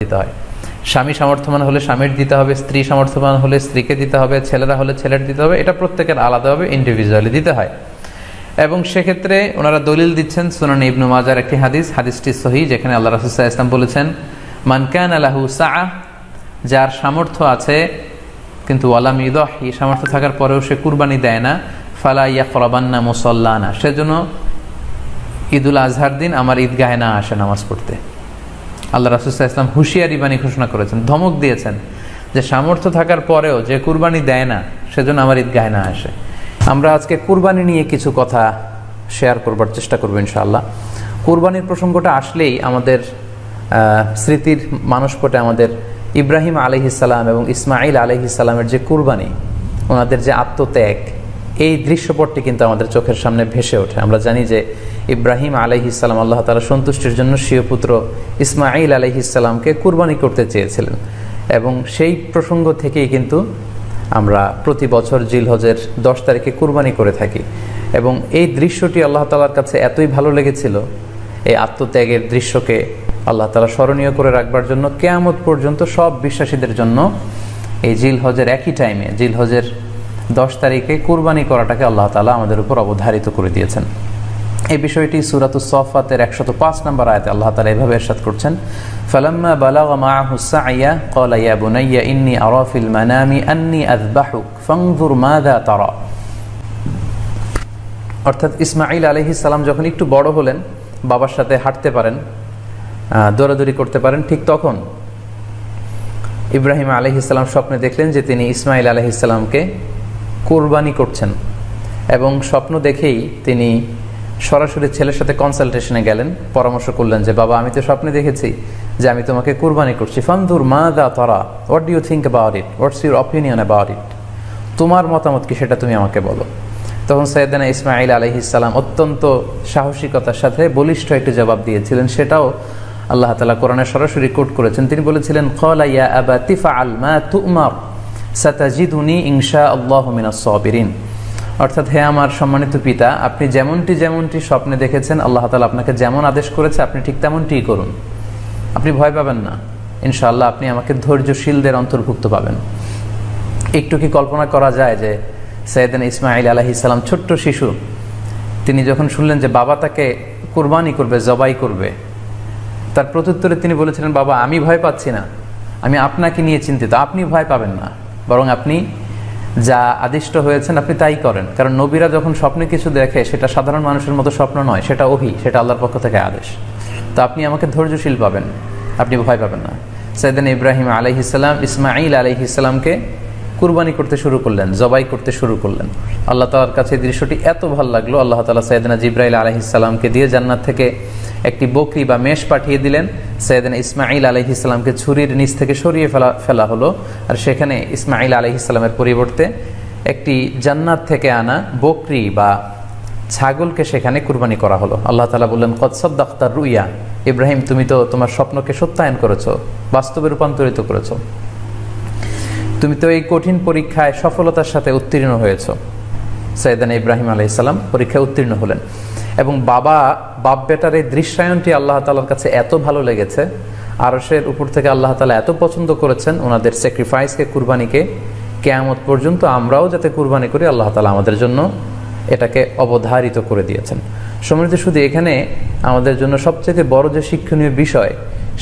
দিতে হয়। স্বামী সামর্থ্যবান হলে স্বামীর দিতে হবে, স্ত্রী সামর্থ্যবান হলে স্ত্রীকে দিতে হবে, ছেলেরা হলে ছেলের দিতে হবে। এটা প্রত্যেকের আলাদাভাবে ইন্ডিভিজুয়ালি দিতে হয়। এবং সেক্ষেত্রে ওনারা দলিল দিচ্ছেন সুনান ইবনে মাজার একটি হাদিসটি সহিহ, যেখানে আল্লাহ রাসূল সাল্লাল্লাহু আলাইহি ওয়াসাল্লাম বলেছেন, মান কানা লাহু সাআহ, যার সামর্থ্য আছে কিন্তু ওয়ালাম ইউদাহি, সামর্থ্য থাকার পরেও সে কুরবানি দেয় না, ফালা ইয়াকরাবান্না মুসাল্লানা, সেজন্য ঈদুল আজহার দিন আমার ঈদগাহে না আসে নামাজ পড়তে। আল্লাহ রাসূল সাল্লাল্লাহু আলাইহি ওয়াসাল্লাম হুঁশিয়ারি বাণী ঘোষণা করেছেন, ধমক দিয়েছেন যে সামর্থ্য থাকার পরেও যে কুরবানি দেয় না সেজন্য আমার ঈদগাহে না আসে। আমরা আজকে কুরবানি নিয়ে কিছু কথা শেয়ার করবার চেষ্টা করব ইনশাআল্লাহ। কুরবানির প্রসঙ্গটা আসলেই আমাদের স্মৃতির মানসপটে আমাদের ইব্রাহিম আলাইহিস সালাম এবং ইসমাঈল আলাইহিস সালামের যে কুরবানি, ওনাদের যে আত্মত্যাগ, এই দৃশ্যপটটি কিন্তু আমাদের চোখের সামনে ভেসে ওঠে। আমরা জানি যে ইব্রাহিম আলাইহিস সালাম আল্লাহ তাআলার সন্তুষ্টির জন্য স্বীয় পুত্র ইসমাঈল আলাইহিস সালামকে কুরবানি করতে চেয়েছিলেন, এবং সেই প্রসঙ্গ থেকেই কিন্তু আমরা প্রতি বছর জিলহজের 10 তারিখে কুরবানি করে থাকি। এবং এই দৃশ্যটি আল্লাহ তাআলার কাছে এতই ভালো লেগেছিল, এই আত্মত্যাগের দৃশ্যকে আল্লাহ তাআলা স্মরণীয় করে রাখবার জন্য কিয়ামত পর্যন্ত সব বিশ্বাসীদের জন্য এই জিলহজের একই টাইমে, জিলহজের 10 তারিখে কুরবানি করাটাকে আল্লাহ তাআলা আমাদের উপর অবধারিত করে দিয়েছেন। এই বিষয়টি সূরাতুস সাফফাতের 105 নম্বর আয়াতে আল্লাহ তাআলা এভাবে ইরশাদ করছেন, ফালাম্মা বালাগা মাআহু সা'য়া ক্বালা ইয়া বুনাইয়া ইন্নী আরা ফিল মানামি আন্নী আযবাহুক ফানজুর মাযা তারা। অর্থাৎ ইসমাঈল আলাইহিস সালাম যখন একটু বড় হলেন, বাবার সাথে হাঁটতে পারেন, দৌড়াদৌড়ি করতে পারেন, ঠিক তখন ইব্রাহিম আলাইহিস সালাম স্বপ্নে দেখলেন যে তিনি ইসমাঈল আলাইহিস সালামকে কুরবানি করছেন, এবং স্বপ্ন দেখেই তিনি সরাসরি ছেলের সাথে কনসালটেশনে গেলেন, পরামর্শ করলেন যে বাবা, আমি তো স্বপ্নে দেখেছি যে আমি তোমাকে কুরবানি করছি, ফানজুর মাযা তারা, what do you think about it, what's your opinion about it, তোমার মতামত কি সেটা তুমি আমাকে বলো। তখন সাইয়েদনা ইসমাঈল আলাইহিস সালাম অত্যন্ত সাহসিকতার সাথে বলিষ্ঠ একটি জবাব দিয়েছিলেন, সেটাও আল্লাহ তাআলা কোরআনে সরাসরি কোট করেছেন। তিনি বলেছিলেন, ক্বালা ইয়া আবাতি ফাআল মা তু'মার সাতাজিদুনি ইনশাআল্লাহু মিনাস সাবিরিন। অর্থাৎ, হে আমার সম্মানিত পিতা, আপনি যেমনটি স্বপ্নে দেখেছেন, আল্লাহ তাআলা আপনাকে যেমন আদেশ করেছে আপনি ঠিক তেমনটিই করুন, আপনি ভয় পাবেন না, ইনশাআল্লাহ আপনি আমাকে ধৈর্যশীলদের অন্তর্ভুক্ত পাবেন। একটু কি কল্পনা করা যায় যে সাইয়েদনা ইসমাঈল আলাইহিস সালাম ছোট্ট শিশু, তিনি যখন শুনলেন যে বাবা তাকে কুরবানি করবে, জবাই করবে, তার প্রত্যুত্তরে তিনি বলেছিলেন, বাবা, আমি ভয় পাচ্ছি না, আমি আপনাকে নিয়ে চিন্তিত, আপনি ভয় পাবেন না, বরং আপনি যা আদিষ্ট হয়েছেন আপনি তাই করেন। কারণ নবীরা যখন স্বপ্নে কিছু দেখে, সেটা সাধারণ মানুষের মতো স্বপ্ন নয়, সেটা ওহী, সেটা আল্লাহর পক্ষ থেকে আদেশ। তো আপনি আমাকে ধৈর্যশীল পাবেন, আপনি ভয় পাবেন না। সাইয়েদনা ইব্রাহিম আলাইহিস সালাম ইসমাঈল আলাইহিস সালামকে কুরবানি করতে শুরু করলেন, জবাই করতে শুরু করলেন। আল্লাহ তাআলার কাছে এই দৃশ্যটি এত ভালো লাগলো, আল্লাহ তাআলা সাইয়েদনা জিবরাইল আলাইহিস সালামকে দিয়ে জান্নাত থেকে একটি বকরি বা মেষ পাঠিয়ে দিলেন। সাইয়েদনা ইসমাঈল আলাইহিস সালামকে ছুরির নিচ থেকে সরিয়ে ফেলা হলো, আর সেখানে ইসমাঈল আলাইহিস সালামের পরিবর্তে একটি জান্নাত থেকে আনা বকরি বা ছাগলকে সেখানে কুরবানি করা হলো। আল্লাহ তাআলা বললেন, কদ সাদ্দাকতা রুইয়া, ইব্রাহিম তুমি তো তোমার স্বপ্নকে সত্যায়ন করেছো, বাস্তবে রূপান্তরিত করেছো, তুমি তো এই কঠিন পরীক্ষায় সফলতার সাথে উত্তীর্ণ হয়েছ। সাইয়েদনা ইব্রাহিম আলাইহিস সালাম পরীক্ষায় উত্তীর্ণ হলেন, এবং বাপ বেটার এই দৃশ্যায়নটি আল্লাহ তাআলার কাছে এত ভালো লেগেছে, আরশের উপর থেকে আল্লাহ তাআলা এত পছন্দ করেছেন ওনাদের স্যাক্রিফাইসকে, কুরবানিকে, কিয়ামত পর্যন্ত আমরাও যাতে কুরবানি করি, আল্লাহ তাআলা আমাদের জন্য এটাকে অবধারিত করে দিয়েছেন। সম্মানিত, শুধু এখানে আমাদের জন্য সবচেয়ে বড় যে শিক্ষণীয় বিষয়,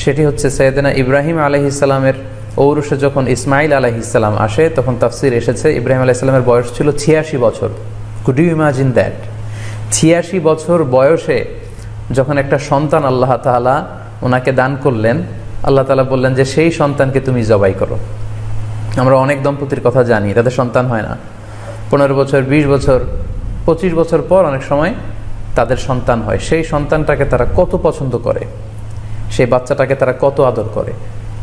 সেটি হচ্ছে সাইয়েদনা ইব্রাহিম আলাইহিস সালামের ঔরসে যখন ইসমাঈল আলাইহিস সালাম আসে, তখন তাফসীর এসেছে ইব্রাহিম আলাইহিস সালামের বয়স ছিল 86 বছর। Could you imagine that? 86 বছর বয়সে যখন একটা সন্তান আল্লাহ তাআলা ওনাকে দান করলেন, আল্লাহ তাআলা বললেন যে সেই সন্তানকে তুমি জবাই করো। আমরা অনেক দম্পতির কথা জানি, তাদের সন্তান হয় না, 15 বছর, 20 বছর, 25 বছর পর অনেক সময় তাদের সন্তান হয়। সেই সন্তানটাকে তারা কত পছন্দ করে, সেই বাচ্চাটাকে তারা কত আদর করে।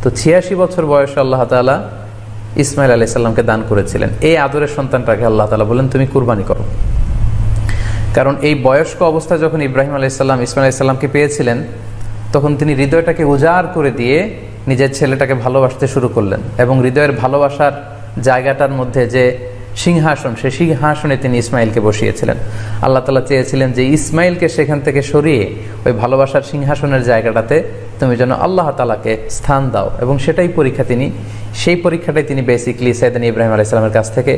তো 86 বছর বয়সে আল্লাহ তাআলা ইসমাঈল আলাইহিস সালামকে দান করেছিলেন। এই আদরের সন্তানটাকে আল্লাহ তাআলা বলেন তুমি কুরবানি করো। কারণ এই বয়স্ক অবস্থায় যখন ইব্রাহিম আলাইহিস সালাম ইসমাঈল আলাইহিস সালামকে পেয়েছিলেন, তখন তিনি হৃদয়টাকে উজাড় করে দিয়ে নিজের ছেলেটাকে ভালোবাসতে শুরু করলেন, এবং হৃদয়ের ভালোবাসার জায়গাটার মধ্যে যে সিংহাসন, সেই সিংহাসনে তিনি ইসমাঈলকে বসিয়েছিলেন। আল্লাহ তাআলা চেয়েছিলেন যে ইসমাঈলকে সেখান থেকে সরিয়ে ওই ভালোবাসার সিংহাসনের জায়গাটাতে তুমি যেন আল্লাহ তাআলাকে স্থান দাও। এবং সেই পরীক্ষাটাই তিনি বেসিক্যালি সাইয়েদনা ইব্রাহিম আলাইহিস সালামের কাছ থেকে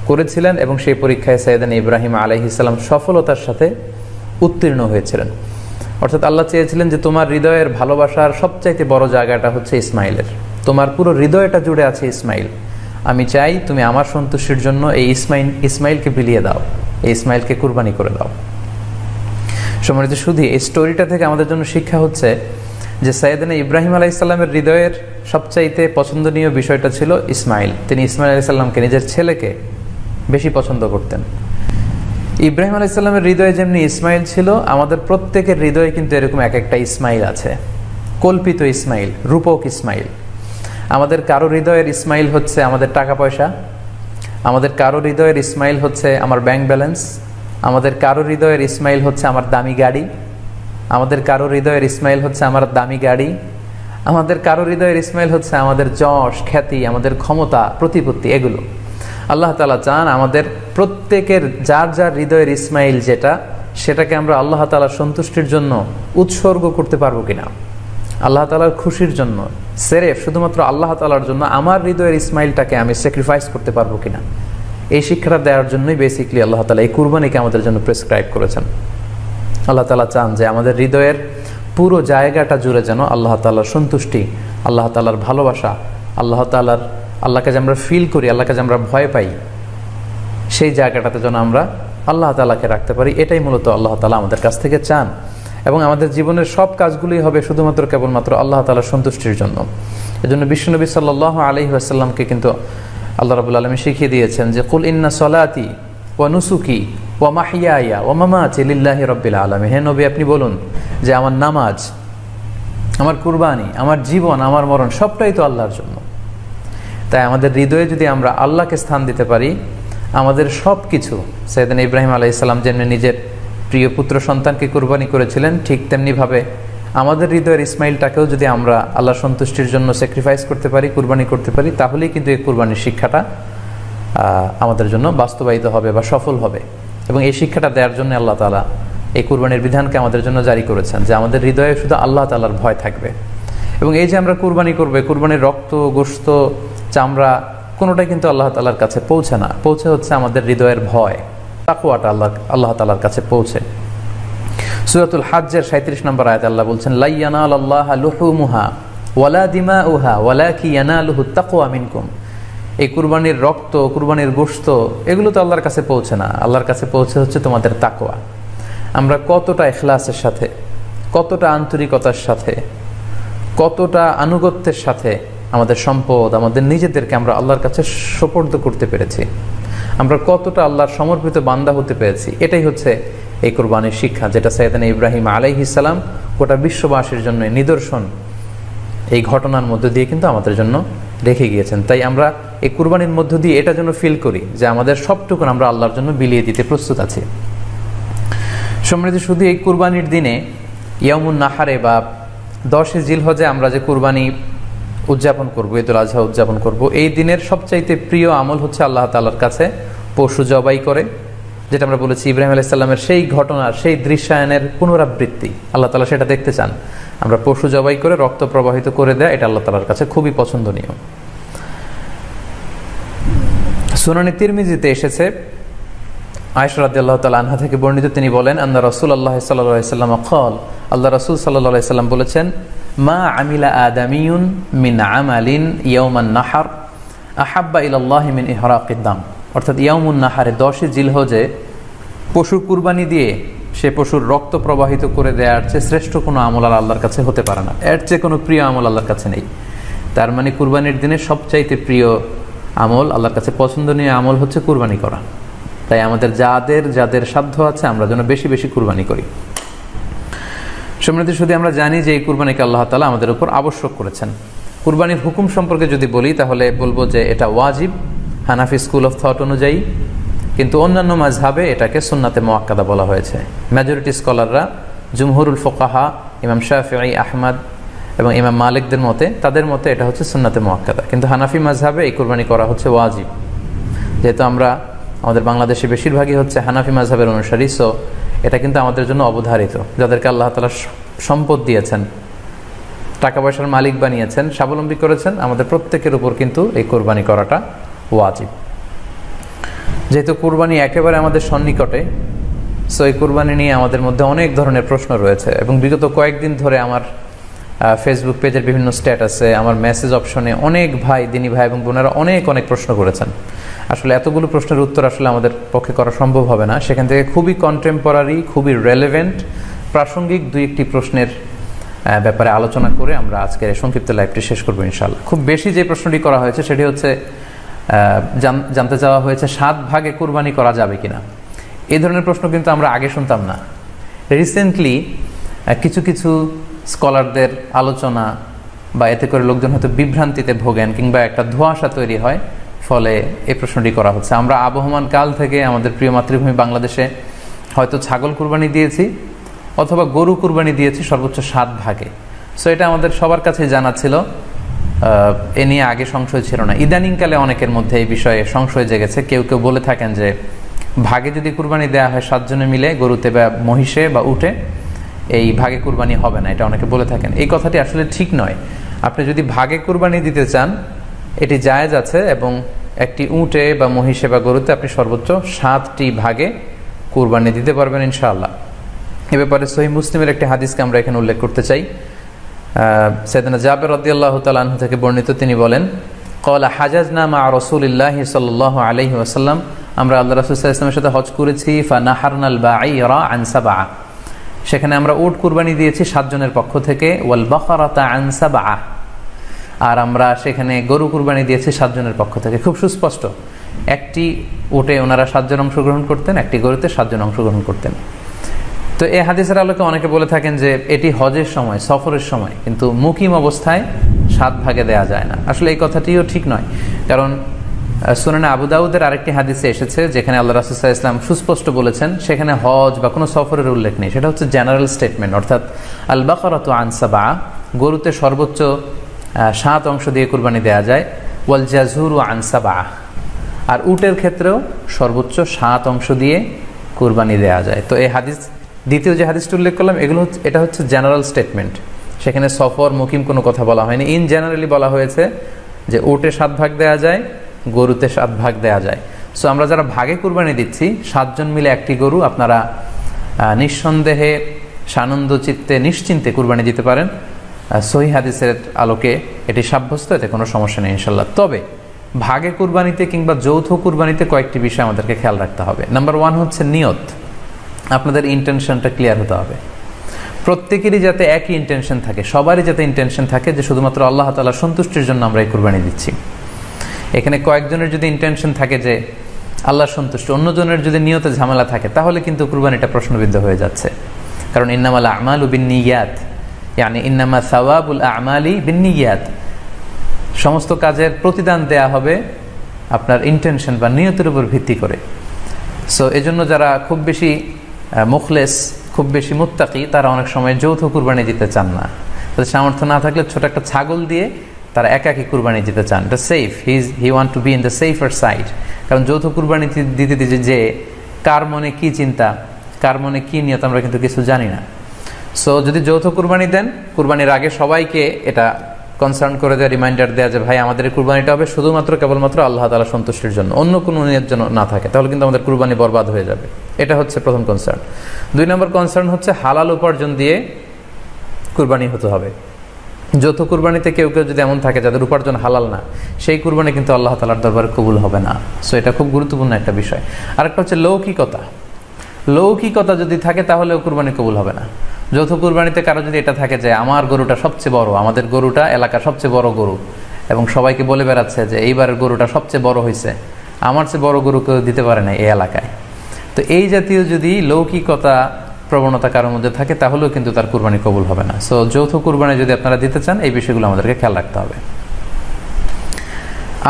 করেছিলেন, এবং সেই পরীক্ষায় সাইয়েদনা ইব্রাহিম আলাইহিস সালাম সফলতার সাথে উত্তীর্ণ হয়েছিলেন। অর্থাৎ আল্লাহ চেয়েছিলেন যে তোমার হৃদয়ের ভালোবাসার সবচাইতে বড় জায়গাটা হচ্ছে ইসমাইলের, তোমার পুরো হৃদয়টা জুড়ে আছে ইসমাইল। আমি চাই তুমি আমার সন্তুষ্টির জন্য এই ইসমাইলকে বিলিয়ে দাও, এই ইসমাইলকে কুরবানি করে দাও। সম্মানিত শুধু এই স্টোরিটা থেকে আমাদের জন্য শিক্ষা হচ্ছে যে সাইয়েদনা ইব্রাহিম আলাইহিস সালামের হৃদয়ের সবচাইতে পছন্দনীয় বিষয়টা ছিল ইসমাইল। তিনি ইসমাইল আলাইহিস সালামকে, নিজের ছেলেকে বেশি পছন্দ করতেন। ইব্রাহিম আলাইহিস সালামের হৃদয়ে যেমনি ইসমাইল ছিল, আমাদের প্রত্যেকের হৃদয়ে কিন্তু এরকম এক একটা ইসমাইল আছে, কল্পিত ইসমাইল, রূপক ইসমাইল। আমাদের কারো হৃদয়ের ইসমাইল হচ্ছে আমাদের টাকা পয়সা, আমাদের কারো হৃদয়ের ইসমাইল হচ্ছে আমার ব্যাংক ব্যালেন্স, আমাদের কারো হৃদয়ের ইসমাইল হচ্ছে আমার দামি গাড়ি, আমাদের কারো হৃদয়ের ইসমাইল হচ্ছে আমার দামি গাড়ি, আমাদের কারো হৃদয়ের ইসমাইল হচ্ছে আমাদের যশ, খ্যাতি, আমাদের ক্ষমতা, প্রতিপত্তি, এগুলো। আল্লাহ তাআলা চান আমাদের প্রত্যেকের যার যার হৃদয়ের ইসমাইল যেটা, সেটাকে আমরা আল্লাহ তাআলার সন্তুষ্টির জন্য উৎসর্গ করতে পারবো কিনা, আল্লাহ তাআলার খুশির জন্য, সেরেফ শুধুমাত্র আল্লাহ তাআলার জন্য আমার হৃদয়ের ইসমাইলটাকে আমি স্যাক্রিফাইস করতে পারবো কিনা। এই শিক্ষাটা দেওয়ার জন্যই বেসিক্যালি আল্লাহ তাআলা এই কুরবানিকে আমাদের জন্য প্রেসক্রাইব করেছেন। আল্লাহ তাআলা চান যে আমাদের হৃদয়ের পুরো জায়গাটা জুড়ে যেন আল্লাহ তাআলার সন্তুষ্টি, আল্লাহ তাআলার ভালোবাসা, আল্লাহকে যে আমরা ফিল করি, আল্লাহকে যে আমরা ভয় পাই, সেই জায়গাটাতে যেন আমরা আল্লাহ তাআলাকে রাখতে পারি। এটাই মূলত আল্লাহ তাআলা আমাদের কাছ থেকে চান। এবং আমাদের জীবনের সব কাজগুলোই হবে শুধুমাত্র কেবলমাত্র আল্লাহ তাআলার সন্তুষ্টির জন্য। এজন্য বিশ্বনবী সাল্লাল্লাহু আলাইহি ওয়াসাল্লামকে কিন্তু আল্লাহ রাব্বুল আলামিন শিখিয়ে দিয়েছেন যে কুল ইন্না সলাতি ওয়া নুসুকি ওয়া মাহইয়ায়া ওয়া মামাতি লিল্লাহি রাব্বিল আলামিন। হে নবী, আপনি বলুন যে আমার নামাজ, আমার কুরবানি, আমার জীবন, আমার মরণ সবটাই তো আল্লাহর জন্য। তাই আমাদের হৃদয়ে যদি আমরা আল্লাহকে স্থান দিতে পারি, আমাদের সব কিছু, সাইয়েদনা ইব্রাহিম আলাইহিস সালাম যেমনি নিজের প্রিয় পুত্র সন্তানকে কুরবানি করেছিলেন, ঠিক তেমনিভাবে আমাদের হৃদয়ের ইসমাইলটাকেও যদি আমরা আল্লাহর সন্তুষ্টির জন্য স্যাক্রিফাইস করতে পারি, কুরবানি করতে পারি, তাহলেই কিন্তু এই কুরবানির শিক্ষাটা আমাদের জন্য বাস্তবায়িত হবে বা সফল হবে। এবং এই শিক্ষাটা দেওয়ার জন্য আল্লাহ তাআলা এই কুরবানির বিধানকে আমাদের জন্য জারি করেছেন, যে আমাদের হৃদয়ে শুধু আল্লাহ তাআলার ভয় থাকবে। এবং এই যে আমরা কুরবানি করবে, কুরবানির রক্ত, গোশত, চামড়া কোনোটাই কিন্তু আল্লাহ তাআলার কাছে পৌঁছে না, পৌঁছে হচ্ছে আমাদের হৃদয়ের ভয়, তাকওয়াটা আল্লাহ তাআলার কাছে পৌঁছে। সূরাতুল হজ্জের 37 নম্বর আয়াতে আল্লাহ বলছেন, লা ইয়ানালাল্লাহা লুহুমুহা ওয়ালা দিমাউহা ওয়ালাকি ইয়ানালুহুত তাকওয়া মিনকুম। এই কুরবানির রক্ত, কুরবানির গোশত, এগুলো তো আল্লাহর কাছে পৌঁছে না, আল্লাহর কাছে পৌঁছে হচ্ছে তোমাদের তাকওয়া। আমরা কতটা ইখলাসের সাথে, কতটা আন্তরিকতার সাথে, কতটা আনুগত্যের সাথে আমাদের সম্পদ, আমাদের নিজেদেরকে আমরা আল্লাহর কাছে সোপর্দ করতে পেরেছি, আমরা কতটা আল্লাহর সমর্পিত বান্দা হতে পেরেছি, এটাই হচ্ছে এই কুরবানির শিক্ষা, যেটা সাইয়েদনা ইব্রাহিম আলাইহিস সালাম গোটা বিশ্ববাসীর জন্য নিদর্শন এই ঘটনার মধ্য দিয়ে কিন্তু আমাদের জন্য রেখে গিয়েছেন। তাই আমরা এই কুরবানির মধ্য দিয়ে এটা যেন ফিল করি যে আমাদের সবটুকু আমরা আল্লাহর জন্য বিলিয়ে দিতে প্রস্তুত আছি। সম্মানিত, শুধু এই কুরবানির দিনে ইয়াউমুন নাহারে বা 10 জিলহজে আমরা যে কুরবানি উদযাপন করব, ঈদুল আজহা উদযাপন করব, এই দিনের সবচাইতে প্রিয় আমল হচ্ছে আল্লাহ তাআলার কাছে পশু জবাই করে, যেটা আমরা বলেছি ইব্রাহিম আলাইহিস সালামের সেই ঘটনার, সেই দৃশ্যায়নের পুনরাবৃত্তি আল্লাহ তাআলা সেটা দেখতে চান। আমরা পশু জবাই করে রক্ত প্রবাহিত করে দেয়, এটা আল্লাহ তাআলার কাছে খুবই পছন্দনীয়। সুনানে তিরমিজিতে এসেছে, আয়েশা রাদিয়াল্লাহু তাআলা আনহা থেকে বর্ণিত, তিনি বলেন, আন্না রাসূলুল্লাহ সাল্লাল্লাহু আলাইহি ওয়াসাল্লাম ক্বাল, আল্লাহ রাসূল সাল্লাল্লাহু আলাইহি ওয়াসাল্লাম বলেছেন, মা আমিলা আদামিয়ুন মিন আমালিন ইয়াউমান নাহর আহাব্বা ইলাল্লাহি মিন ইহরাকিদ দাম। অর্থাৎ ইয়াউমুন নাহারে 10 জিলহজে পশু কুরবানি দিয়ে সে পশুর রক্ত প্রবাহিত করে দেওয়ার চেয়ে শ্রেষ্ঠ কোনো আমল আর আল্লাহর কাছে হতে পারে না, এর চেয়ে কোনো প্রিয় আমল আল্লাহর কাছে নেই। তার মানে কুরবানির দিনে সবচাইতে প্রিয় আমল, আল্লাহর কাছে পছন্দনীয় আমল হচ্ছে কুরবানি করা। তাই আমাদের যাদের সাধ্য আছে আমরা যেন বেশি বেশি কুরবানি করি। সম্মানিত, শুধু আমরা জানি যে এই কুরবানিকে আল্লাহ তাআলা আমাদের উপর আবশ্যক করেছেন। কুরবানির হুকুম সম্পর্কে যদি বলি তাহলে বলবো যে এটা ওয়াজিব হানাফি স্কুল অফ থট অনুযায়ী, কিন্তু অন্যান্য মাযহাবে এটাকে সুন্নাতে মুআক্কাদা বলা হয়েছে। মেজরিটি স্কলাররা, জুমহুরুল ফুকাহা, ইমাম শাফিঈ, আহমদ এবং ইমাম মালিকদের মতে, তাদের মতে এটা হচ্ছে সুন্নাতে মুআক্কাদা। কিন্তু হানাফি মাযহাবে এই কুরবানি করা হচ্ছে ওয়াজিব। যেহেতু আমাদের বাংলাদেশে বেশিরভাগই হচ্ছে হানাফি মাযহাবের অনুসারী, সো এটা কিন্তু আমাদের জন্য অবধারিত। যাদেরকে আল্লাহ তাআলা সম্পদ দিয়েছেন, টাকা পয়সার মালিক বানিয়েছেন, স্বাবলম্বী করেছেন, আমাদের প্রত্যেকের উপর কিন্তু এই কোরবানি করাটা ওয়াজিব। যেহেতু কোরবানি একেবারে আমাদের সন্নিকটে, সো এই কোরবানি নিয়ে আমাদের মধ্যে অনেক ধরনের প্রশ্ন রয়েছে এবং বিগত কয়েকদিন ধরে আমার ফেসবুক পেজের বিভিন্ন স্ট্যাটাসে, আমার মেসেজ অপশনে অনেক ভাই, দিনী ভাই এবং বোনেরা অনেক প্রশ্ন করেছেন। আসলে এতগুলো প্রশ্নের উত্তর আসলে আমাদের পক্ষে করা সম্ভব হবে না। সেখান থেকে খুবই কন্টেম্পোরারি, খুবই রেলেভেন্ট, প্রাসঙ্গিক দুই একটি প্রশ্নের ব্যাপারে আলোচনা করে আমরা আজকের এই সংক্ষিপ্ত লাইভটি শেষ করবো ইনশাআল্লাহ। খুব বেশি যে প্রশ্নটি করা হয়েছে সেটি হচ্ছে জানতে চাওয়া হয়েছে 7 ভাগে কুরবানি করা যাবে কিনা। এই ধরনের প্রশ্ন কিন্তু আমরা আগে শুনতাম না। রিসেন্টলি কিছু স্কলারদের আলোচনা বা এতে করে লোকজন হয়তো বিভ্রান্তিতে ভোগেন কিংবা একটা ধোঁয়াশা তৈরি হয়, ফলে এই প্রশ্নটি করা হচ্ছে। আমরা আবহমান কাল থেকে আমাদের প্রিয় মাতৃভূমি বাংলাদেশে হয়তো ছাগল কুরবানি দিয়েছি অথবা গরু কুরবানি দিয়েছি সর্বোচ্চ 7 ভাগে। সো এটা আমাদের সবার কাছে জানা ছিল, এ নিয়ে আগে সংশয় ছিল না। ইদানিংকালে অনেকের মধ্যে এই বিষয়ে সংশয় জেগেছে। কেউ বলে থাকেন যে ভাগে যদি কুরবানি দেওয়া হয় 7 জনে মিলে, গরুতে বা মহিষে বা উটে, এই ভাগে কুরবানি হবে না, এটা অনেকে বলে থাকেন। এই কথাটি আসলে ঠিক নয়। আপনি যদি ভাগে কুরবানি দিতে চান এটি জায়েজ আছে, এবং একটি উটে বা মহিষে বা গরুতে আপনি সর্বোচ্চ 7টি ভাগে কুরবানি দিতে পারবেন ইনশাআল্লাহ। এ ব্যাপারে সহিহ মুসলিমের একটি হাদিসকে আমরা এখানে উল্লেখ করতে চাই। সাইয়েদনা জাবের রাদিয়াল্লাহু তাআলা আনহু থেকে বর্ণিত, তিনি বলেন, ক্বালা হাজাজনা মা রাসূলিল্লাহি সাল্লাল্লাহু আলাইহি ওয়াসাল্লাম, আমরা আল্লাহ রাসূল সাল্লাল্লাহু আলাইহি ওয়াসাল্লামের সাথে হজ করেছি। ফানাহারনাল বাঈরা আন সাবআ, সেখানে আমরা উট কুরবানি দিয়েছি 7 জনের পক্ষ থেকে। ওয়াল বাকারাতা আন সাবআ, আর আমরা সেখানে গরু কুরবানি দিয়েছি 7 জনের পক্ষ থেকে। খুব সুস্পষ্ট, একটি উটে ওনারা 7 জন অংশগ্রহণ করতেন, একটি গরুতে 7 জন অংশগ্রহণ করতেন। তো এই হাদিসের আলোকে অনেকে বলে থাকেন যে এটি হজের সময়, সফরের সময়, কিন্তু মুকিম অবস্থায় 7 ভাগে দেয়া যায় না। আসলে এই কথাটিও ঠিক নয়, কারণ সুনানে আবু দাউদের আরেকটি হাদিসে এসেছে যেখানে আল্লাহ রাসূল সাল্লাল্লাহু আলাইহি ওয়াসাল্লাম সুস্পষ্ট বলেছেন, সেখানে হজ বা কোনো সফরের উল্লেখ নেই। সেটা হচ্ছে জেনারেল স্টেটমেন্ট, অর্থাৎ আল বাকারাতু আন সাবআ, গরুতে সর্বোচ্চ 7 অংশ দিয়ে কুরবানি দেয়া যায়। ওয়াল জাযুরু আন সাবআ, আর উটের ক্ষেত্রেও সর্বোচ্চ 7 অংশ দিয়ে কুরবানি দেয়া যায়। তো এই হাদিস, দ্বিতীয় যে হাদিসটি উল্লেখ করলাম, এটা হচ্ছে জেনারেল স্টেটমেন্ট। সেখানে সফর, মুকিম কোনো কথা বলা হয়নি। ইন জেনারেলি বলা হয়েছে যে উটে 7 ভাগ দেয়া যায়, গরুতে 7 ভাগ দেয়া যায়। সো আমরা যারা ভাগে কুরবানি দিচ্ছি 7 জন মিলে একটি গরু, আপনারা নিঃসন্দেহে সানন্দ চিত্তে নিশ্চিন্তে কুরবানি দিতে পারেন। সহিহ হাদিসের আলোকে এটি সাব্যস্ত, এতে কোনো সমস্যা নেই ইনশাল্লাহ। তবে ভাগে কুরবানিতে কিংবা যৌথ কুরবানিতে কয়েকটি বিষয় আমাদেরকে খেয়াল রাখতে হবে। নাম্বার 1 হচ্ছে নিয়ত। আপনাদের ইন্টেনশনটা ক্লিয়ার হতে হবে। প্রত্যেকেরই যাতে একই ইন্টেনশন থাকে, সবারই যাতে ইন্টেনশন থাকে যে শুধুমাত্র আল্লাহ তাআলার সন্তুষ্টির জন্য আমরা এই কুরবানি দিচ্ছি। এখানে কয়েকজনের যদি ইন্টেনশন থাকে যে আল্লাহর সন্তুষ্টি, অন্যজনের যদি নিয়তে ঝামেলা থাকে, তাহলে কিন্তু কুরবানিটা প্রশ্নবিদ্ধ হয়ে যাচ্ছে। কারণ ইন্নামাল আমালু বিন্নিয়াত, ইয়ানি ইন্নামা সাওয়াবুল আমালি বিন্নিয়াত, সমস্ত কাজের প্রতিদান দেয়া হবে আপনার ইন্টেনশন বা নিয়তের উপর ভিত্তি করে। সো এজন্য যারা খুব বেশি মুখলেস, খুব বেশি মুত্তাকি, তারা অনেক সময় যৌথ কুরবানি দিতে চান না। তাদের সামর্থ্য না থাকলে ছোট একটা ছাগল দিয়ে তারা একাকি কুরবানি দিতে চান। এটা safe, he want to be in the safer side. কারণ যৌথ কুরবানি দিতে দিতে যে কার মনে কি চিন্তা, কার মনে কি নিয়ত, আমরা কিন্তু কিছু জানি না। সো যদি যৌথ কুরবানি দেন, কুরবানির আগে সবাইকে এটা কনসার্ন করে দেওয়া, রিমাইন্ডার দেওয়া যে ভাই আমাদের কুরবানিটা হবে শুধুমাত্র কেবলমাত্র আল্লাহ তাআলা সন্তুষ্টির জন্য, অন্য কোনো নিয়ত যেন না থাকে, তাহলে কিন্তু আমাদের কুরবানি বরবাদ হয়ে যাবে। এটা হচ্ছে প্রথম কনসার্ন। 2 নম্বর কনসার্ন হচ্ছে হালাল উপার্জন দিয়ে কুরবানি হতে হবে। যৌথ কুরবানিতে কেউ যদি এমন থাকে যাদের উপার্জন হালাল না, সেই কুরবানি কিন্তু আল্লাহ তাআলার দরবারে কবুল হবে না। সো এটা খুব গুরুত্বপূর্ণ একটা বিষয়। আরেকটা হচ্ছে লৌকিকতা। লৌকিকতা যদি থাকে তাহলেও কুরবানি কবুল হবে না। যৌথ কুরবানিতে কারো যদি এটা থাকে যে আমার গরুটা সবচেয়ে বড়, আমাদের গরুটা এলাকার সবচেয়ে বড় গরু, এবং সবাইকে বলে বেড়াচ্ছে যে এইবারের গরুটা সবচেয়ে বড় হয়েছে, আমার চেয়ে বড় গরু কেউ দিতে পারে না এই এলাকায়, তো এই জাতীয় যদি লৌকিকতা প্রবণতা কারোর মধ্যে থাকে তাহলেও কিন্তু তার কুরবানি কবুল হবে না। সো যৌথ কুরবানি যদি আপনারা দিতে চান, এই বিষয়গুলো আমাদেরকে খেয়াল রাখতে হবে।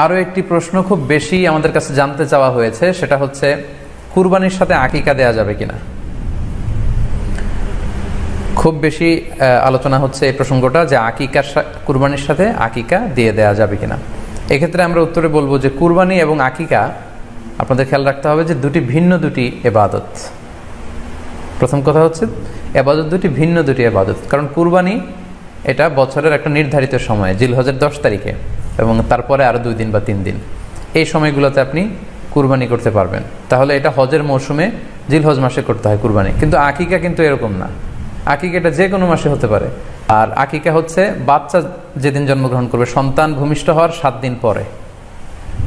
আরও একটি প্রশ্ন খুব বেশি আমাদের কাছে জানতে চাওয়া হয়েছে, সেটা হচ্ছে কুরবানির সাথে আকিকা দেয়া যাবে কিনা। খুব বেশি আলোচনা হচ্ছে এই প্রসঙ্গটা যে আকিকার কুরবানির সাথে আকিকা দিয়ে দেয়া যাবে কিনা। এক্ষেত্রে আমরা উত্তরে বলবো যে কুরবানি এবং আকিকা আপনাদের খেয়াল রাখতে হবে যে দুটি ভিন্ন দুটি ইবাদত। প্রথম কথা হচ্ছে ইবাদত দুটি ভিন্ন দুটি ইবাদত। কারণ কুরবানি এটা বছরের একটা নির্ধারিত সময়, জিলহজের 10 তারিখে, এবং তারপরে আরও 2 দিন বা 3 দিন, এই সময়গুলোতে আপনি কুরবানি করতে পারবেন। তাহলে এটা হজের মৌসুমে জিলহজ মাসে করতে হয় কুরবানি। কিন্তু আকিকা কিন্তু এরকম না, আকিকা এটা যে কোনো মাসে হতে পারে। আর আকিকা হচ্ছে বাচ্চা যেদিন জন্মগ্রহণ করবে, সন্তান ভূমিষ্ঠ হওয়ার 7 দিন পরে।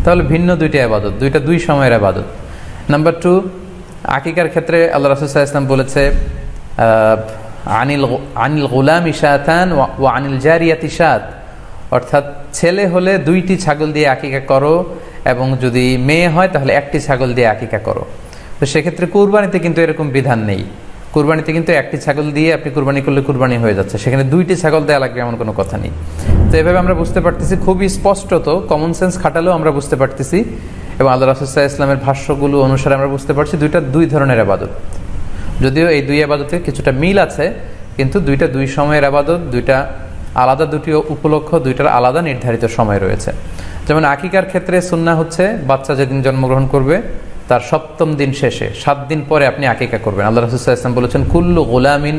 তাহলে ভিন্ন দুইটা ইবাদত, দুই সময়ের ইবাদত। নাম্বার 2, আকিকার ক্ষেত্রে আল্লাহ রাসূল সাল্লাল্লাহু আলাইহি ওয়াসাল্লাম বলেছে আনিল গুলামি শাতান ওয়া আনিল জারিয়াতি শাত, অর্থাৎ ছেলে হলে 2টি ছাগল দিয়ে আকিকা করো, এবং যদি মেয়ে হয় তাহলে 1টি ছাগল দিয়ে আকিকা করো। তো সেক্ষেত্রে কুরবানিতে কিন্তু এরকম বিধান নেই। কুরবানিতে কিন্তু 1টি ছাগল দিয়ে আপনি কুরবানি করলে কুরবানি হয়ে যাচ্ছে, সেখানে 2টি ছাগল দেওয়া লাগবে এমন কোনো কথা নেই। তো এভাবে আমরা বুঝতে পারতেছি, খুবই স্পষ্টত কমন সেন্স খাটালেও আমরা বুঝতে পারতেছি, এবং আল্লাহ রাসূল সাল্লাল্লাহু আলাইহি ওয়াসাল্লামের ভাষ্যগুলো অনুসারে আমরা বুঝতে পারছি দুইটা 2 ধরনের ইবাদত। যদিও এই 2 ইবাদতে কিছুটা মিল আছে, কিন্তু দুইটা 2 সময়ের ইবাদত, দুইটা আলাদা, 2টি উপলক্ষ, দুইটার আলাদা নির্ধারিত সময় রয়েছে। যেমন আকিকার ক্ষেত্রে সুন্নাহ হচ্ছে বাচ্চা যেদিন জন্মগ্রহণ করবে তার 7ম দিন শেষে 7 দিন পরে আপনি আকিকা করবেন। আল্লাহ রাসূল সাল্লাল্লাহু আলাইহি ওয়াসাল্লাম বলেছেন, কুল্লু গুলামিন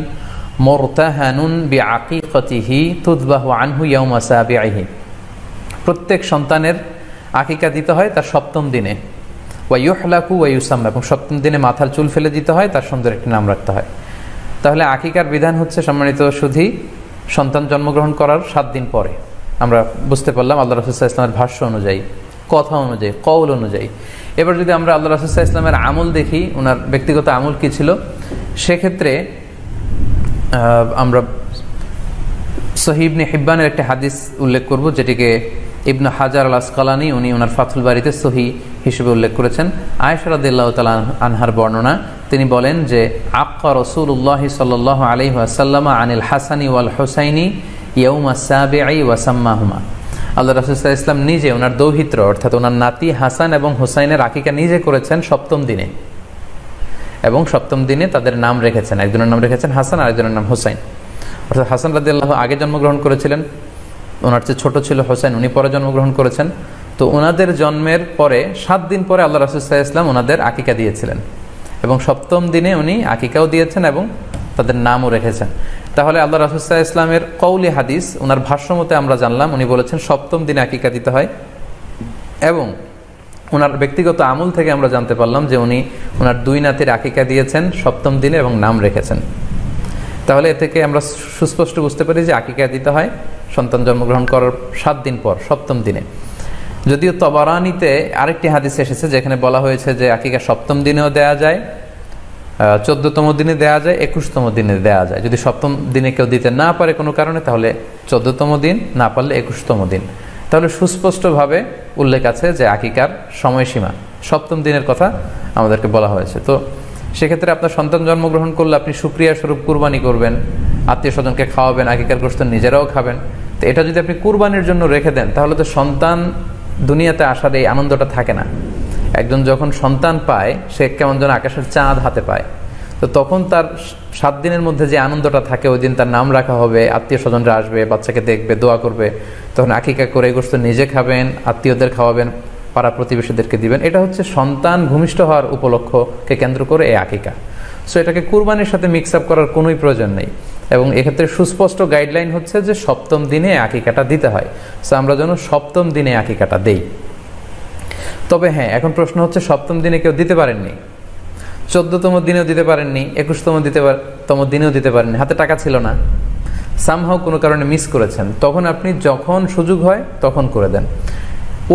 মুরতাহানুন বিআকিকাতিহি তুযবাহু আনহু ইয়াওমা সাবিহি, প্রত্যেক সন্তানের আকিকা দিতে হয় তার 7ম দিনে, ওয়া ইউহলাকু ওয়া ইউসাম্মা, এবং 7ম দিনে মাথার চুল ফেলে দিতে হয়, তার সুন্দর একটি নাম রাখতে হয়। তাহলে আকিকার বিধান হচ্ছে সম্মানিত সুধী সন্তান জন্মগ্রহণ করার 7 দিন পরে। আমরা বুঝতে পারলাম আল্লাহ রাসূল সাল্লাল্লাহু আলাইহি ওয়াসাল্লামের ভাষ্য অনুযায়ী, কথা অনুযায়ী, কওল অনুযায়ী। এবার যদি আমরা আল্লাহ রাসূল সাল্লাল্লাহু আলাইহি ওয়াসাল্লামের আমল দেখি, ওনার ব্যক্তিগত আমল কী ছিল, সেক্ষেত্রে আমরা সহিহ ইবনে হিব্বানের একটি হাদিস উল্লেখ করব, যেটিকে ইবনে হাজার আল আসকালানি উনি ওনার ফাথুল বারিতে সহিহ হিসেবে উল্লেখ করেছেন। আয়েশা রাদিয়াল্লাহু তাআলা আনহার বর্ণনা, তিনি বলেন যে আক্কা রাসূলুল্লাহ সাল্লাল্লাহু আলাইহি ওয়াসাল্লাম আনিল হাসানি ওয়াল হুসাইনি ইয়াউমা সাবিঈ ওয়া সাম্মাহুমা, আল্লাহ রাসূল সাল্লাল্লাহু আলাইহি ওয়াসাল্লাম নিজে ওনার দৌহিত্র অর্থাৎ ওনার নাতি হাসান এবং হুসাইনের আকিকা নিজে করেছেন 7ম দিনে, এবং 7ম দিনে তাদের নাম রেখেছেন, একজনের নাম রেখেছেন হাসান, আরেকজনের নাম হুসাইন। অর্থাৎ হাসান রাদিয়াল্লাহু আগে জন্মগ্রহণ করেছিলেন, ওনার চেয়ে ছোট ছিল হোসেন, উনি পরে জন্মগ্রহণ করেছেন। তো ওনাদের জন্মের পরে 7 দিন পরে আল্লাহ রাসূল সাল্লাল্লাহু আলাইহি ওয়াসাল্লাম ওনাদের আকিকা দিয়েছিলেন, এবং 7ম দিনে উনি আকিকাও দিয়েছেন এবং তাদের নামও রেখেছেন। তাহলে আল্লাহ রাসূল সাল্লাল্লাহু আলাইহি ওয়াসাল্লামের কওলি হাদিস, ওনার ভাষ্য মতে আমরা জানলাম উনি বলেছেন 7ম দিনে আকিকা দিতে হয়, এবং ওনার ব্যক্তিগত আমল থেকে আমরা জানতে পারলাম যে উনি ওনার 2 নাতির আকিকা দিয়েছেন 7ম দিনে এবং নাম রেখেছেন। তাহলে এ থেকে আমরা সুস্পষ্ট বুঝতে পারি যে আকিকা দিতে হয় সন্তান জন্মগ্রহণ করার 7 দিন পর, 7ম দিনে। যদিও তবারানিতে আরেকটি হাদিস এসেছে যেখানে বলা হয়েছে যে আকিকা 7ম দিনেও দেয়া যায়, 14তম দিনে দেয়া যায়, 21তম দিনে দেয়া যায়। যদি 7ম দিনে কেউ দিতে না পারে কোনো কারণে, তাহলে 14তম দিন, না পারলে 21তম দিন। তাহলে সুস্পষ্টভাবে উল্লেখ আছে যে আকিকার সময়সীমা 7ম দিনের কথা আমাদেরকে বলা হয়েছে। তো সেক্ষেত্রে আপনার সন্তান জন্মগ্রহণ করলে আপনি শুকরিয়া স্বরূপ কুরবানি করবেন, আত্মীয় স্বজনকে খাওয়াবেন, আকিকার গোশত নিজেরাও খাবেন। তো এটা যদি আপনি কুরবানির জন্য রেখে দেন, তাহলে তো সন্তান দুনিয়াতে আসার এই আনন্দটা থাকে না। একজন যখন সন্তান পায়, সে কেমন যেন আকাশের চাঁদ হাতে পায়। তো তখন তার 7 দিনের মধ্যে যে আনন্দটা থাকে, ওই দিন তার নাম রাখা হবে, আত্মীয় স্বজনরা আসবে, বাচ্চাকে দেখবে, দোয়া করবে, তখন আকিকা করে গোশত নিজে খাবেন, আত্মীয়দের খাওয়াবেন, পাড়া প্রতিবেশীদেরকে দিবেন। এটা হচ্ছে সন্তান ভূমিষ্ঠ হওয়ার উপলক্ষকে কেন্দ্র করে এই আকিকা। সো এটাকে কুরবানির সাথে মিক্স আপ করার কোনোই প্রয়োজন নেই, এবং এক্ষেত্রে সুস্পষ্ট গাইডলাইন হচ্ছে যে 7ম দিনে আকিকাটা দিতে হয়। সো আমরা যেন 7ম দিনে আকিকাটা দেই। তবে হ্যাঁ, এখন প্রশ্ন হচ্ছে 7ম দিনে কেউ দিতে পারেননি, 14তম দিনেও দিতে পারেননি, 21তম দিনেও দিতে পারেননি, হাতে টাকা ছিল না, সামহাও কোনো কারণে মিস করেছেন, তখন আপনি যখন সুযোগ হয় তখন করে দেন।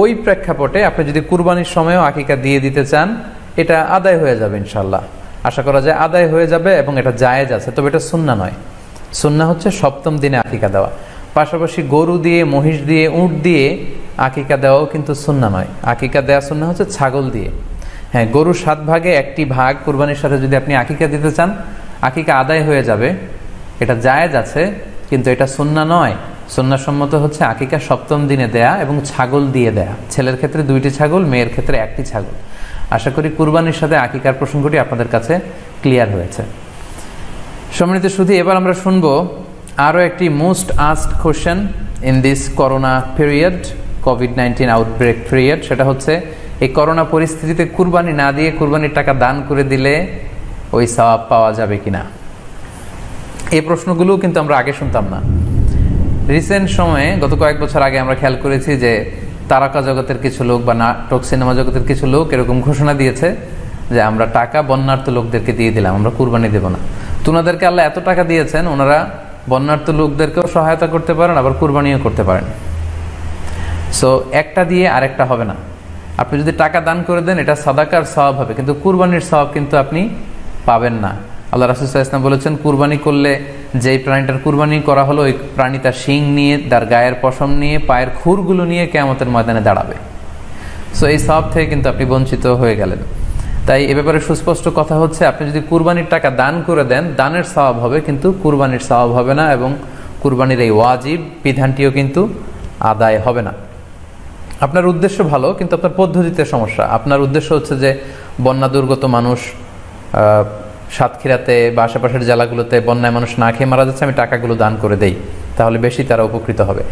ওই প্রেক্ষাপটে আপনি যদি কুরবানির সময়ও আকিকা দিয়ে দিতে চান, এটা আদায় হয়ে যাবে ইনশাল্লাহ, আশা করা যায় আদায় হয়ে যাবে, এবং এটা জায়েজ আছে। তবে এটা সুন্নাহ নয়। সুন্নাহ হচ্ছে 7ম দিনে আকিকা দেওয়া। পাশাপাশি গরু দিয়ে, মহিষ দিয়ে, উট দিয়ে আকিকা দেওয়াও কিন্তু সুন্নাহ নয়। আকিকা দেওয়া সুন্নাহ হচ্ছে ছাগল দিয়ে। হ্যাঁ, গরুর 7 ভাগে 1টি ভাগ কুরবানির সাথে যদি আপনি আকিকা দিতে চান, আকিকা আদায় হয়ে যাবে, এটা জায়েজ আছে, কিন্তু এটা সুন্নাহ নয়। সুন্নাহসম্মত হচ্ছে আকিকা 7ম দিনে দেয়া এবং ছাগল দিয়ে দেয়া। ছেলের ক্ষেত্রে 2টি ছাগল, মেয়ের ক্ষেত্রে 1টি ছাগল। আশা করি কুরবানির সাথে আকিকার প্রসঙ্গটি আপনাদের কাছে ক্লিয়ার হয়েছে। সম্মানিত শুধু এবার আমরা শুনবো আরও একটি most asked question in this corona period, COVID-19 outbreak period. সেটা হচ্ছে, এই করোনা পরিস্থিতিতে কুরবানি না দিয়ে কুরবানির টাকা দান করে দিলে ওই সওয়াব পাওয়া যাবে কিনা। এই প্রশ্নগুলো কিন্তু আমরা আগে শুনতাম না। রিসেন্ট সময়ে গত কয়েক বছর আগে আমরা খেয়াল করেছি যে তারকা জগতের কিছু লোক বা নাটক সিনেমা জগতের কিছু লোক এরকম ঘোষণা দিয়েছে যে আমরা টাকা বন্যার্থ লোকদেরকে দিয়ে দিলাম, আমরা কুরবানি দেব না। তো ওনাদেরকে আল্লাহ এত টাকা দিয়েছেন, ওনারা বন্যার্থ লোকদেরকেও সহায়তা করতে পারেন, আবার কুরবানিও করতে পারেন। সো একটা দিয়ে আরেকটা হবে না। আপনি যদি টাকা দান করে দেন এটা সাদাকার সওয়াব হবে, কিন্তু কুরবানির সওয়াব কিন্তু আপনি পাবেন না। আল্লাহ রাসূল সাল্লাল্লাহু আলাইহি ওয়াসাল্লাম বলেছেন, কুরবানি করলে যেই প্রাণীটার কুরবানি করা হলো ওই প্রাণী তার শিং নিয়ে, তার গায়ের পশম নিয়ে, পায়ের খুরগুলো নিয়ে কিয়ামতের ময়দানে দাঁড়াবে। সো এই সওয়াব থেকে কিন্তু আপনি বঞ্চিত হয়ে গেলেন। তাই এ ব্যাপারে সুস্পষ্ট কথা হচ্ছে, আপনি যদি কুরবানির টাকা দান করে দেন, দানের সওয়াব হবে কিন্তু কুরবানির সওয়াব হবে না, এবং কুরবানির এই ওয়াজিব বিধানটিও কিন্তু আদায় হবে না। আপনার উদ্দেশ্য ভালো, কিন্তু আপনার পদ্ধতিতে সমস্যা। আপনার উদ্দেশ্য হচ্ছে যে বন্যা দুর্গত মানুষ, সাতক্ষীরাতে বা আশেপাশের জেলাগুলোতে বন্যায় মানুষ না খেয়ে মারা যাচ্ছে, আমি টাকাগুলো দান করে দেই, তাহলে বেশি তারা উপকৃত হবে।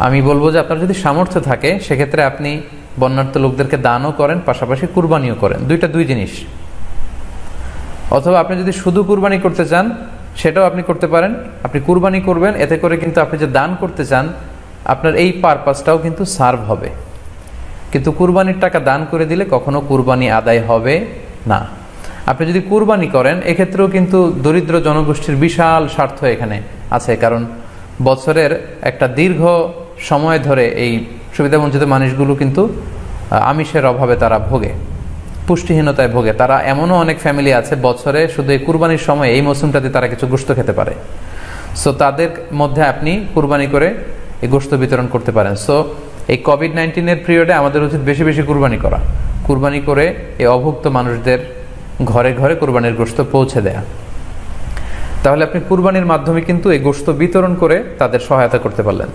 আমি বলবো যে আপনার যদি সামর্থ্য থাকে সেক্ষেত্রে আপনি বন্যার্থ লোকদেরকে দানও করেন, পাশাপাশি কুরবানিও করেন, দুই জিনিস। অথবা আপনি যদি শুধু কুরবানি করতে চান সেটাও আপনি করতে পারেন। আপনি কুরবানি করবেন, এতে করে কিন্তু আপনি যে দান করতে চান আপনার এই পারপাসটাও কিন্তু সার্ভ হবে। কিন্তু কুরবানির টাকা দান করে দিলে কখনো কুরবানি আদায় হবে না। আপনি যদি কুরবানি করেন এক্ষেত্রেও কিন্তু দরিদ্র জনগোষ্ঠীর বিশাল স্বার্থ এখানে আছে, কারণ বছরের একটা দীর্ঘ সময় ধরে এই সুবিধাবঞ্চিত মানুষগুলো কিন্তু আমিষের অভাবে তারা ভোগে, পুষ্টিহীনতায় ভোগে। তারা এমনও অনেক ফ্যামিলি আছে বছরে শুধু এই কুরবানির সময় এই মৌসুমটাতে তারা কিছু গোশত খেতে পারে। সো তাদের মধ্যে আপনি কুরবানি করে এই গোশত বিতরণ করতে পারেন। সো এই কোভিড-19 পিরিয়ডে আমাদের উচিত বেশি বেশি কুরবানি করা, কুরবানি করে এই অভুক্ত মানুষদের ঘরে ঘরে কুরবানির গোশত পৌঁছে দেয়া। তাহলে আপনি কুরবানির মাধ্যমে কিন্তু এই গোশত বিতরণ করে তাদের সহায়তা করতে পারলেন।